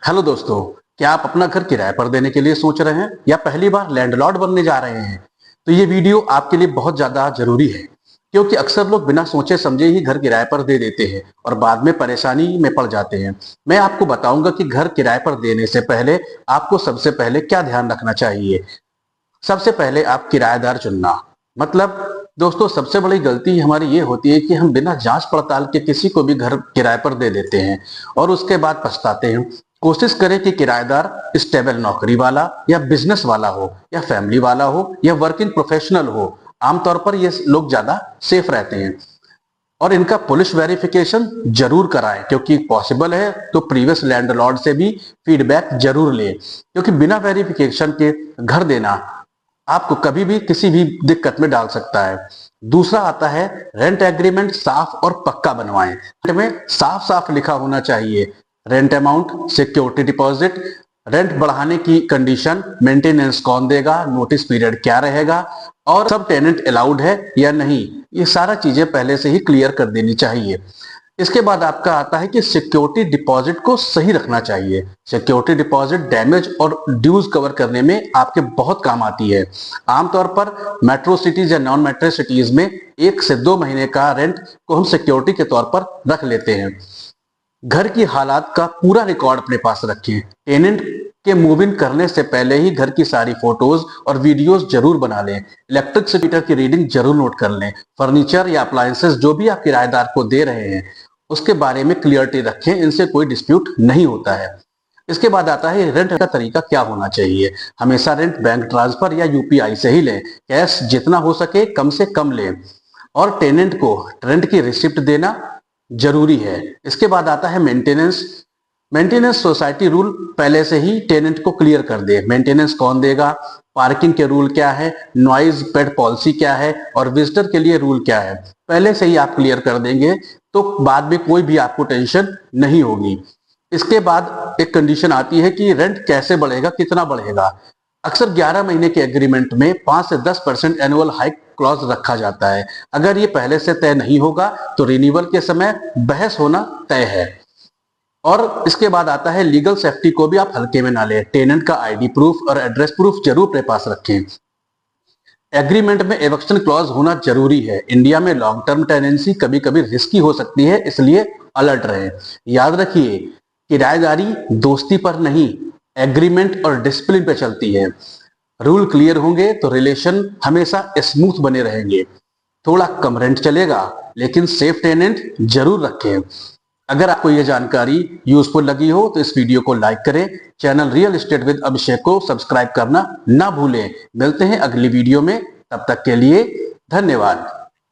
Hello दोस्तों, क्या आप अपना घर किराए पर देने के लिए सोच रहे हैं या पहली बार लैंडलॉर्ड बनने जा रहे हैं? तो ये वीडियो आपके लिए बहुत ज्यादा जरूरी है, क्योंकि अक्सर लोग बिना सोचे समझे ही घर किराए पर दे देते हैं और बाद में परेशानी में पड़ जाते हैं। मैं आपको बताऊंगा कि घर किराए पर देने से पहले आपको सबसे पहले क्या ध्यान रखना चाहिए। सबसे पहले आप किराएदार चुनना। मतलब दोस्तों, सबसे बड़ी गलती हमारी ये होती है कि हम बिना जांच पड़ताल के किसी को भी घर किराए पर दे देते हैं और उसके बाद पछताते हैं। कोशिश करें कि किराएदार स्टेबल नौकरी वाला या बिजनेस वाला हो या फैमिली वाला हो या वर्किंग प्रोफेशनल हो। आमतौर पर ये लोग ज्यादा सेफ रहते हैं। और इनका पुलिस वेरिफिकेशन जरूर कराएं, क्योंकि पॉसिबल है तो प्रीवियस लैंडलॉर्ड से भी फीडबैक जरूर लें, क्योंकि बिना वेरिफिकेशन के घर देना आपको कभी भी किसी भी दिक्कत में डाल सकता है। दूसरा आता है रेंट एग्रीमेंट साफ और पक्का बनवाएं। में साफ साफ लिखा होना चाहिए rent amount, security deposit, rent बढ़ाने की कंडीशन, मेंटेनेंस कौन देगा, नोटिस पीरियड क्या रहेगा और सब टेनेंट अलाउड है या नहीं। ये सारा चीजें पहले से ही क्लियर कर देनी चाहिए। इसके बाद आपका आता है कि सिक्योरिटी डिपॉजिट को सही रखना चाहिए। सिक्योरिटी डिपॉजिट डैमेज और ड्यूज कवर करने में आपके बहुत काम आती है। आमतौर पर मेट्रो सिटीज या नॉन मेट्रो सिटीज में 1 से 2 महीने का रेंट को हम सिक्योरिटी के तौर पर रख लेते हैं। घर की हालात का पूरा रिकॉर्ड अपने पास रखें। टेनेंट के मूव इन करने से पहले ही घर की सारी फोटोज और वीडियोस जरूर बना लें। इलेक्ट्रिक मीटर की रीडिंग जरूर नोट कर लें। फर्नीचर या अप्लायंसेस जो भी आप किराएदार को दे रहे हैं उसके बारे में क्लियरिटी रखें, इनसे कोई डिस्प्यूट नहीं होता है। इसके बाद आता है रेंट का तरीका क्या होना चाहिए। हमेशा रेंट बैंक ट्रांसफर या यूपीआई से ही लें। कैश जितना हो सके कम से कम लें और टेनेंट को रेंट की रिसिप्ट देना जरूरी है। इसके बाद आता है मेंटेनेंस। मेंटेनेंस सोसाइटी रूल पहले से ही टेनेंट को क्लियर कर दे। मेंटेनेंस कौन देगा, पार्किंग के रूल क्या है, नॉइज पेड पॉलिसी क्या है और विजिटर के लिए रूल क्या है, पहले से ही आप क्लियर कर देंगे तो बाद में कोई भी आपको टेंशन नहीं होगी। इसके बाद एक कंडीशन आती है कि रेंट कैसे बढ़ेगा, कितना बढ़ेगा। अक्सर 11 महीने के एग्रीमेंट में 5 से 10% एनुअल हाइक क्लॉज रखा जाता है। अगर ये पहले से तय नहीं होगा तो रिन्यूअल के समय बहस होना तय है। और इसके बाद आता है लीगल सेफ्टी को भी आप हल्के में ना लें। टेनेंट का आईडी प्रूफ और एड्रेस प्रूफ जरूर अपने पास रखें। एग्रीमेंट में एविक्शन क्लॉज होना जरूरी है। इंडिया में लॉन्ग टर्म टेनेंसी कभी कभी रिस्की हो सकती है, इसलिए अलर्ट रहें। याद रखिए, किराएदारी दोस्ती पर नहीं, एग्रीमेंट और डिसिप्लिन पे चलती है। रूल क्लियर होंगे तो रिलेशन हमेशा स्मूथ बने रहेंगे। थोड़ा कम रेंट चलेगा लेकिन सेफ टेनेंट जरूर रखें। अगर आपको यह जानकारी यूजफुल लगी हो तो इस वीडियो को लाइक करें। चैनल रियल एस्टेट विद अभिषेक को सब्सक्राइब करना ना भूलें। मिलते हैं अगली वीडियो में, तब तक के लिए धन्यवाद।